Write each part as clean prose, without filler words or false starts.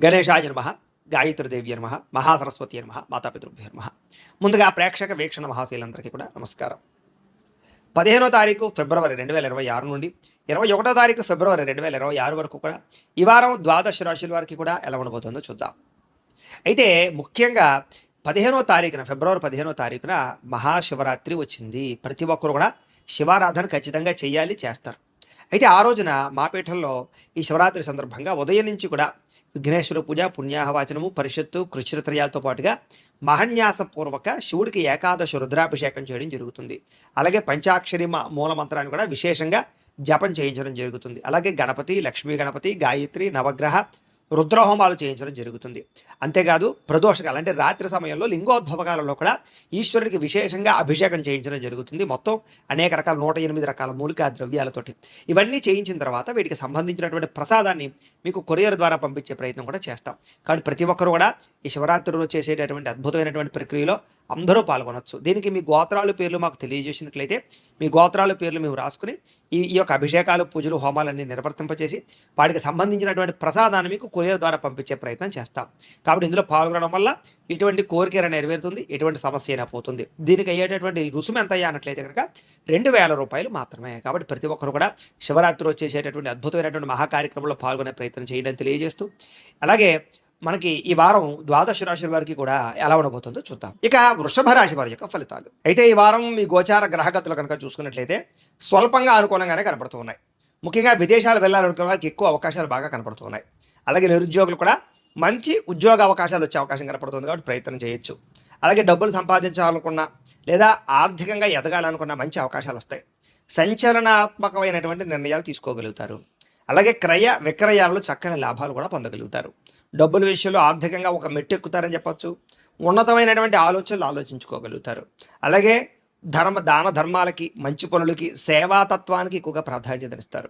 గణేశాయ నమః, గాయత్రీదేవి నమః, మహాసరస్వతి నమః, మాతాపితృభ్యో నమః. ముందుగా ప్రేక్షక వీక్షణ మహాశీలందరికీ కూడా నమస్కారం. 15వ తారీఖు ఫిబ్రవరి 2026 నుండి 21వ తారీఖు ఫిబ్రవరి 2026 వరకు కూడా ఈ వారం ద్వాదశ రాశుల వారికి కూడా ఎలా ఉండబోతుందో చూద్దాం. అయితే ముఖ్యంగా 15వ తారీఖున ఫిబ్రవరి 15వ తారీఖున మహాశివరాత్రి వచ్చింది. ప్రతి ఒక్కరు కూడా శివారాధన ఖచ్చితంగా చేయాలి, చేస్తారు. అయితే ఆ రోజున మా పీఠంలో ఈ శివరాత్రి సందర్భంగా ఉదయం నుంచి కూడా విఘ్నేశ్వర పూజ, పుణ్యాహవాచనము, పరిషత్తు, కృష్ణత్రయాలతో పాటుగా మహన్యాసపూర్వక శివుడికి ఏకాదశ రుద్రాభిషేకం చేయడం జరుగుతుంది. అలాగే పంచాక్షరి మూల మంత్రాన్ని కూడా విశేషంగా జపం చేయించడం జరుగుతుంది. అలాగే గణపతి, లక్ష్మీ గణపతి, గాయత్రి, నవగ్రహ రుద్రహోమాలు చేయించడం జరుగుతుంది. అంతేకాదు ప్రదోషకాలు అంటే రాత్రి సమయంలో లింగోద్భవకాలలో కూడా ఈశ్వరుడికి విశేషంగా అభిషేకం చేయించడం జరుగుతుంది. మొత్తం అనేక రకాల 108 రకాల మూలికా ద్రవ్యాలతోటి ఇవన్నీ చేయించిన తర్వాత వీటికి సంబంధించినటువంటి ప్రసాదాన్ని మీకు కొరియర్ ద్వారా పంపించే ప్రయత్నం కూడా చేస్తాం. కాబట్టి ప్రతి ఒక్కరు కూడా ఈ శివరాత్రిలో చేసేటటువంటి అద్భుతమైనటువంటి ప్రక్రియలో అందరూ పాల్గొనవచ్చు. దీనికి మీ గోత్రాల పేర్లు మాకు తెలియజేసినట్లయితే మీ గోత్రాల పేర్లు మేము రాసుకుని ఈ యొక్క అభిషేకాలు, పూజలు, హోమాలన్నీ నిర్వర్తింపచేసి వాటికి సంబంధించినటువంటి ప్రసాదాన్ని మీకు కొరియర్ ద్వారా పంపించే ప్రయత్నం చేస్తాం. కాబట్టి ఇందులో పాల్గొనడం వల్ల ఎటువంటి కోరిక నెరవేరుతుంది, ఎటువంటి సమస్య అయినా పోతుంది. దీనికి అయ్యేటటువంటి రుసుము ఎంత అయ్యా అన్నట్లయితే కనుక 2000 రూపాయలు మాత్రమే. కాబట్టి ప్రతి ఒక్కరు కూడా శివరాత్రి వచ్చేసేటటువంటి అద్భుతమైనటువంటి మహాకార్యక్రమంలో పాల్గొనే ప్రయత్నం చేయడం తెలియజేస్తూ, అలాగే మనకి ఈ వారం ద్వాదశ రాశి వారికి కూడా ఎలా ఉండబోతుందో చూద్దాం. ఇక వృషభ రాశి వారి యొక్క ఫలితాలు. అయితే ఈ వారం మీ గోచార గ్రహగతులు కనుక చూసుకున్నట్లయితే స్వల్పంగా అనుకూలంగానే కనపడుతూ ఉన్నాయి. ముఖ్యంగా విదేశాలు వెళ్ళాలనుకున్న వారికి ఎక్కువ అవకాశాలు బాగా కనపడుతూ ఉన్నాయి. అలాగే నిరుద్యోగులు కూడా మంచి ఉద్యోగ అవకాశాలు వచ్చే అవకాశం కనపడుతుంది. కాబట్టి ప్రయత్నం చేయొచ్చు. అలాగే డబ్బులు సంపాదించాలనుకున్నా లేదా ఆర్థికంగా ఎదగాలనుకున్న మంచి అవకాశాలు వస్తాయి. సంచలనాత్మకమైనటువంటి నిర్ణయాలు తీసుకోగలుగుతారు. అలాగే క్రయ విక్రయాలలో చక్కని లాభాలు కూడా పొందగలుగుతారు. డబ్బుల విషయంలో ఆర్థికంగా ఒక మెట్టు ఎక్కుతారని చెప్పచ్చు. ఉన్నతమైనటువంటి ఆలోచనలు ఆలోచించుకోగలుగుతారు. అలాగే దాన ధర్మాలకి, మంచి పనులకి, సేవాతత్వానికి ఎక్కువగా ప్రాధాన్యతనిస్తారు.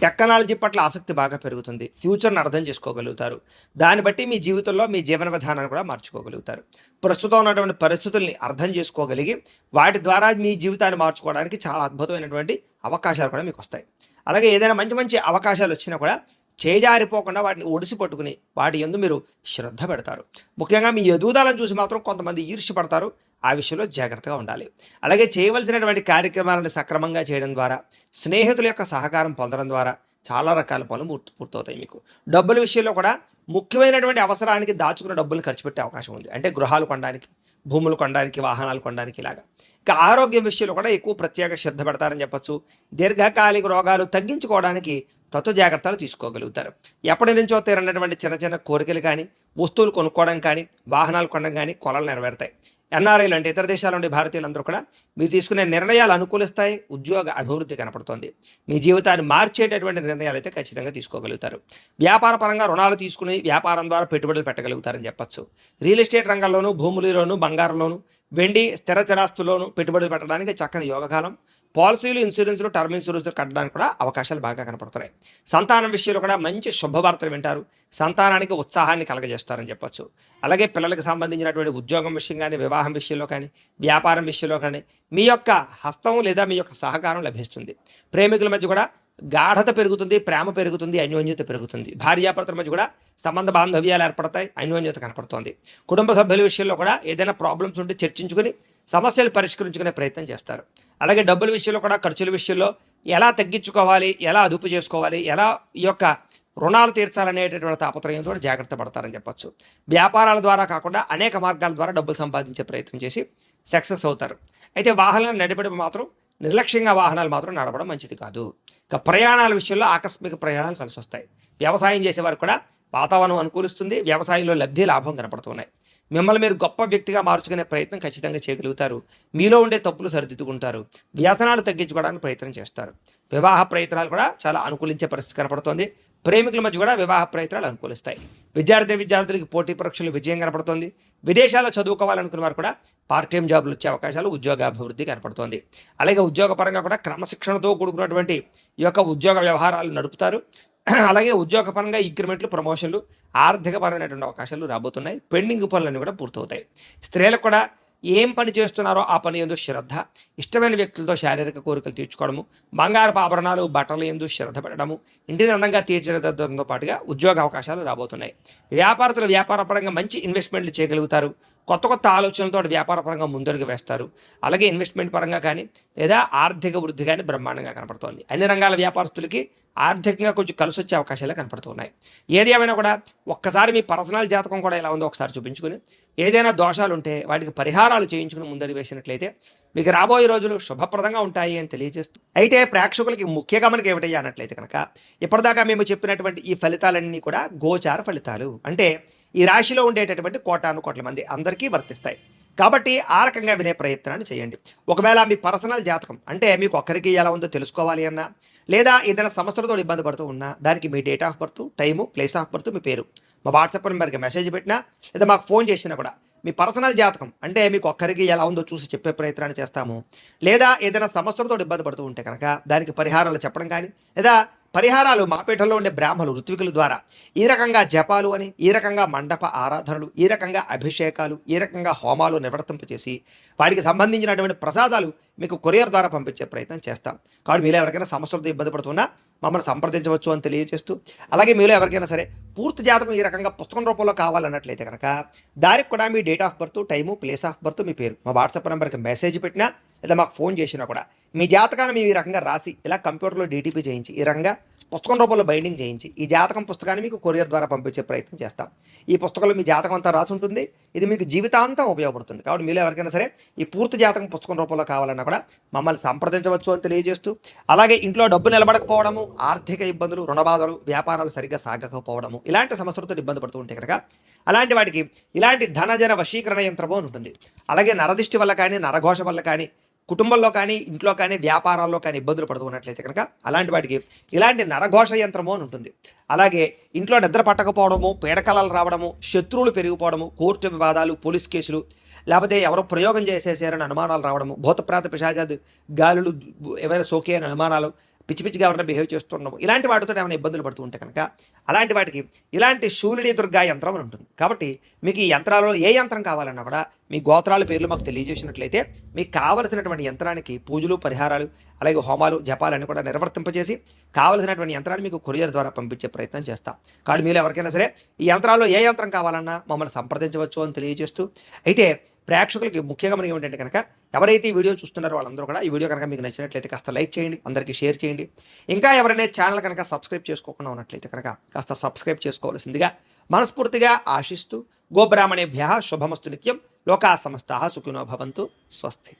టెక్నాలజీ పట్ల ఆసక్తి బాగా పెరుగుతుంది. ఫ్యూచర్ని అర్థం చేసుకోగలుగుతారు. దాన్ని బట్టి మీ జీవితంలో మీ జీవన విధానాన్ని కూడా మార్చుకోగలుగుతారు. ప్రస్తుతం ఉన్నటువంటి పరిస్థితుల్ని అర్థం చేసుకోగలిగి వాటి ద్వారా మీ జీవితాన్ని మార్చుకోవడానికి చాలా అద్భుతమైనటువంటి అవకాశాలు కూడా మీకు వస్తాయి. అలాగే ఏదైనా మంచి మంచి అవకాశాలు వచ్చినా కూడా చేజారిపోకుండా వాటిని ఒడిసి పట్టుకుని వాటి యందు మీరు శ్రద్ధ పెడతారు. ముఖ్యంగా మీ ఎదుగుదలను చూసి మాత్రం కొంతమంది ఈర్ష్యపడతారు. ఆ విషయంలో జాగ్రత్తగా ఉండాలి. అలాగే చేయవలసినటువంటి కార్యక్రమాలను సక్రమంగా చేయడం ద్వారా, స్నేహితుల యొక్క సహకారం పొందడం ద్వారా చాలా రకాల పనులు పూర్తవుతాయి. మీకు డబ్బుల విషయంలో కూడా ముఖ్యమైనటువంటి అవసరానికి దాచుకున్న డబ్బులు ఖర్చు పెట్టే అవకాశం ఉంది. అంటే గృహాలు కొనడానికి, భూములు కొనడానికి, వాహనాలు కొనడానికి ఇలాగా. ఇక ఆరోగ్యం విషయంలో కూడా ఎక్కువ ప్రత్యేక శ్రద్ధ పెడతారని చెప్పచ్చు. దీర్ఘకాలిక రోగాలు తగ్గించుకోవడానికి తత్వ జాగ్రత్తలు తీసుకోగలుగుతారు. ఎప్పటి నుంచో తీరనటువంటి చిన్న చిన్న కోరికలు కానీ, వస్తువులు కొనుక్కోవడం కానీ, వాహనాలు కొనడం కానీ కొలలు నెరవేరుతాయి. ఎన్ఆర్ఐలు అంటే ఇతర దేశాల నుండి భారతీయులందరూ కూడా మీరు తీసుకునే నిర్ణయాలు అనుకూలిస్తాయి. ఉద్యోగ అభివృద్ధి కనపడుతోంది. మీ జీవితాన్ని మార్చేటటువంటి నిర్ణయాలు అయితే ఖచ్చితంగా తీసుకోగలుగుతారు. వ్యాపార పరంగా రుణాలు తీసుకుని వ్యాపారం ద్వారా పెట్టుబడులు పెట్టగలుగుతారని చెప్పచ్చు. రియల్ ఎస్టేట్ రంగంలోనూ, భూములలోనూ, బంగారంలోనూ, వెండి, స్థిర చరాస్తుల్లోనూ పెట్టుబడులు పెట్టడానికి చక్కని యోగకాలం. పాలసీలు, ఇన్సూరెన్స్లు, టర్మ్ ఇన్సూరెన్స్లు కట్టడానికి కూడా అవకాశాలు బాగా కనపడుతున్నాయి. సంతానం విషయంలో కూడా మంచి శుభవార్తలు వింటారు. సంతానానికి ఉత్సాహాన్ని కలగజేస్తారని చెప్పచ్చు. అలాగే పిల్లలకు సంబంధించినటువంటి ఉద్యోగం విషయం కానీ, వివాహం విషయంలో కానీ, వ్యాపారం విషయంలో కానీ మీ యొక్క హస్తం లేదా మీ యొక్క సహకారం లభిస్తుంది. ప్రేమికుల మధ్య కూడా గాఢత పెరుగుతుంది, ప్రేమ పెరుగుతుంది, అన్యోన్యత పెరుగుతుంది. భార్యాభర్తల మధ్య కూడా సంబంధ బాంధవ్యాలు ఏర్పడతాయి, అన్యోన్యత కనపడుతోంది. కుటుంబ సభ్యుల విషయంలో కూడా ఏదైనా ప్రాబ్లమ్స్ ఉంటే చర్చించుకుని సమస్యలు పరిష్కరించుకునే ప్రయత్నం చేస్తారు. అలాగే డబ్బుల విషయంలో కూడా ఖర్చుల విషయంలో ఎలా తగ్గించుకోవాలి, ఎలా అదుపు చేసుకోవాలి, ఎలా ఈ యొక్క రుణాలు తీర్చాలనేటటువంటి తాపత్రయంతో జాగ్రత్త పడతారని చెప్పచ్చు. వ్యాపారాల ద్వారా కాకుండా అనేక మార్గాల ద్వారా డబ్బులు సంపాదించే ప్రయత్నం చేసి సక్సెస్ అవుతారు. అయితే వాహనాలు నడిపడం మాత్రం నిర్లక్ష్యంగా వాహనాలు మాత్రం నడపడం మంచిది కాదు. ఇక ప్రయాణాల విషయంలో ఆకస్మిక ప్రయాణాలు కలిసి వస్తాయి. వ్యవసాయం చేసేవారు కూడా వాతావరణం అనుకూలిస్తుంది. వ్యవసాయంలో లబ్ధి, లాభం కనపడుతున్నాయి. మిమ్మల్ని మీరు గొప్ప వ్యక్తిగా మార్చుకునే ప్రయత్నం ఖచ్చితంగా చేయగలుగుతారు. మీలో ఉండే తప్పులు సరిదిద్దుకుంటారు. వ్యసనాలు తగ్గించుకోవడానికి ప్రయత్నం చేస్తారు. వివాహ ప్రయత్నాలు కూడా చాలా అనుకూలించే పరిస్థితి కనపడుతుంది. ప్రేమికుల మధ్య కూడా వివాహ ప్రయత్నాలు అనుకూలిస్తాయి. విద్యార్థులకి పోటీ పరీక్షలు విజయం కనపడుతుంది. విదేశాల్లో చదువుకోవాలనుకున్న వారు కూడా పార్ట్ టైం జాబులు వచ్చే అవకాశాలు, ఉద్యోగాభివృద్ధి కనపడుతుంది. అలాగే ఉద్యోగపరంగా కూడా క్రమశిక్షణతో కూడుకున్నటువంటి ఈ యొక్క ఉద్యోగ వ్యవహారాలు నడుపుతారు. అలాగే ఉద్యోగపరంగా ఇంక్రిమెంట్లు, ప్రమోషన్లు, ఆర్థికపరమైనటువంటి అవకాశాలు రాబోతున్నాయి. పెండింగ్ పనులన్నీ కూడా పూర్తవుతాయి. స్త్రీలకు కూడా ఏం పని చేస్తున్నారో ఆ పని యందు శ్రద్ధ, ఇష్టమైన వ్యక్తులతో శారీరక కోరికలు తీర్చుకోవడము, బంగారపు ఆభరణాలు, బట్టల యందు శ్రద్ధ పెట్టడము, ఇంటిని అందంగా తీర్చిదిద్దడంతో పాటుగా ఉద్యోగ అవకాశాలు రాబోతున్నాయి. వ్యాపారస్తులు వ్యాపారపరంగా మంచి ఇన్వెస్ట్మెంట్లు చేయగలుగుతారు. కొత్త కొత్త ఆలోచనలతో వ్యాపారపరంగా ముందడుగు వేస్తారు. అలాగే ఇన్వెస్ట్మెంట్ పరంగా కానీ లేదా ఆర్థిక వృద్ధి కానీ బ్రహ్మాండంగా కనపడుతోంది. అన్ని రంగాల వ్యాపారస్తులకి ఆర్థికంగా కొంచెం కలిసొచ్చే అవకాశాలే కనపడుతున్నాయి. ఏది ఏమైనా కూడా ఒక్కసారి మీ పర్సనల్ జాతకం కూడా ఎలా ఉందో ఒకసారి చూపించుకుని, ఏదైనా దోషాలు ఉంటే వాటికి పరిహారాలు చేయించుకుని ముందడుగు వేసినట్లయితే మీకు రాబోయే రోజులు శుభప్రదంగా ఉంటాయి అని తెలియజేస్తూ, అయితే ప్రేక్షకులకి ముఖ్య గమనిక ఏమిటయ్యా అన్నట్లయితే కనుక, ఇప్పటిదాకా మేము చెప్పినటువంటి ఈ ఫలితాలన్నీ కూడా గోచార ఫలితాలు. అంటే ఈ రాశిలో ఉండేటటువంటి కోటాను కోట్ల మంది అందరికీ వర్తిస్తాయి. కాబట్టి ఆ రకంగా వినే ప్రయత్నాన్ని చేయండి. ఒకవేళ మీ పర్సనల్ జాతకం అంటే మీకు ఒక్కరికి ఎలా ఉందో తెలుసుకోవాలి అన్నా, లేదా ఏదైనా సమస్యలతో ఇబ్బంది పడుతూ ఉన్నా, దానికి మీ date of birth, time, place of birth, మీ పేరు మా వాట్సాప్ నెంబర్కి మెసేజ్ పెట్టినా లేదా మాకు ఫోన్ చేసినా కూడా మీ పర్సనల్ జాతకం అంటే మీకు ఒక్కరికి ఎలా ఉందో చూసి చెప్పే ప్రయత్నాన్ని చేస్తాము. లేదా ఏదైనా సమస్యలతో ఇబ్బంది పడుతూ ఉంటే కనుక దానికి పరిహారాలు చెప్పడం కానీ, లేదా పరిహారాలు మా పీఠంలో ఉండే బ్రాహ్మణులు ఋత్వికుల ద్వారా ఈ రకంగా జపాలు అని, ఈ రకంగా మండప ఆరాధనలు, ఈ రకంగా అభిషేకాలు, ఈ రకంగా హోమాలు నిర్వర్తింపచేసి వాటికి సంబంధించినటువంటి ప్రసాదాలు మీకు కొరియర్ ద్వారా పంపించే ప్రయత్నం చేస్తాం. కాబట్టి మీలో ఎవరికైనా సమస్యలతో ఇబ్బంది పడుతున్నా మమ్మల్ని సంప్రదించవచ్చు అని తెలియజేస్తూ, అలాగే మీలో ఎవరికైనా సరే పూర్తి జాతకం ఈ రకంగా పుస్తకం రూపంలో కావాలన్నట్లయితే కనుక దానికి కూడా మీ date of birth, time, place of birth, మీ పేరు మా వాట్సాప్ నెంబర్కి మెసేజ్ పెట్టినా లేదా మాకు ఫోన్ చేసినా కూడా మీ జాతకాన్ని మేము ఈ రకంగా రాసి ఇలా కంప్యూటర్లో డీటీపీ చేయించి ఈ రకంగా పుస్తకం రూపంలో బైండింగ్ చేయించి ఈ జాతకం పుస్తకాన్ని మీకు కొరియర్ ద్వారా పంపించే ప్రయత్నం చేస్తాం. ఈ పుస్తకంలో మీ జాతకం అంతా రాసి ఉంటుంది. ఇది మీకు జీవితాంతం ఉపయోగపడుతుంది. కాబట్టి మీలో ఎవరికైనా సరే ఈ పూర్తి జాతకం పుస్తకం రూపంలో కావాలన్నా కూడా మమ్మల్ని సంప్రదించవచ్చు అని తెలియజేస్తూ, అలాగే ఇంట్లో డబ్బు నిలబడకపోవడము, ఆర్థిక ఇబ్బందులు, రుణబాధలు, వ్యాపారాలు సరిగ్గా సాగకపోవడము, ఇలాంటి సమస్యలతో ఇబ్బంది పడుతూ ఉంటే కనుక అలాంటి వాటికి ఇలాంటి ధనజన వశీకరణ యంత్రము అని ఉంటుంది. అలాగే నరదిష్టి వల్ల కానీ, నరఘోష వల్ల కానీ, కుటుంబంలో కానీ, ఇంట్లో కానీ, వ్యాపారాల్లో కానీ ఇబ్బందులు పడుతున్నట్లయితే కనుక అలాంటి వాటికి ఇలాంటి నరఘోష యంత్రము అని ఉంటుంది. అలాగే ఇంట్లో నిద్ర పట్టకపోవడము, పీడకలలు రావడము, శత్రువులు పెరిగిపోవడము, కోర్టు వివాదాలు, పోలీస్ కేసులు, లేకపోతే ఎవరో ప్రయోగం చేసేసారని అనుమానాలు రావడము, భూతప్రాత పిశాచాది గాలులు ఏమైనా సోకే అని అనుమానాలు, పిచ్చి పిచ్చిగా ఎవరైనా బిహేవ్ చేస్తున్నాము, ఇలాంటి వాటితో ఏమైనా ఇబ్బందులు పడుతూ ఉంటే కనుక అలాంటి వాటికి ఇలాంటి శూలిని దుర్గా యంత్రం అని ఉంటుంది. కాబట్టి మీకు ఈ యంత్రాలలో ఏ యంత్రం కావాలన్నా కూడా మీ గోత్రాల పేర్లు మాకు తెలియజేసినట్లయితే మీకు కావలసినటువంటి యంత్రానికి పూజలు, పరిహారాలు, అలాగే హోమాలు, జపాలన్నీ కూడా నిర్వర్తింపజేసి కావలసినటువంటి యంత్రాన్ని మీకు కొరియర్ ద్వారా పంపించే ప్రయత్నం చేస్తాం. కాబట్టి మీరు ఎవరికైనా సరే ఈ యంత్రాల్లో ఏ యంత్రం కావాలన్నా మమ్మల్ని సంప్రదించవచ్చు అని తెలియజేస్తూ, అయితే ప్రేక్షకులకి ముఖ్యంగా మనకి ఏమిటంటే కనుక ఎవరైతే ఈ వీడియో చూస్తున్నారో వాళ్ళందరూ కూడా ఈ వీడియో కనుక మీకు నచ్చినట్లయితే కాస్త లైక్ చేయండి, అందరికీ షేర్ చేయండి. ఇంకా ఎవరైనా ఛానల్ కనుక సబ్స్క్రైబ్ చేసుకోకుండా ఉన్నట్లయితే కనుక కాస్త సబ్స్క్రైబ్ చేసుకోవాల్సిందిగా మనస్ఫూర్తిగా ఆశిస్తూ, గోబ్రాహ్మణేభ్యః శుభమస్తు నిత్యం, లోకా సమస్తాః సుఖినో భవంతు, స్వస్తి.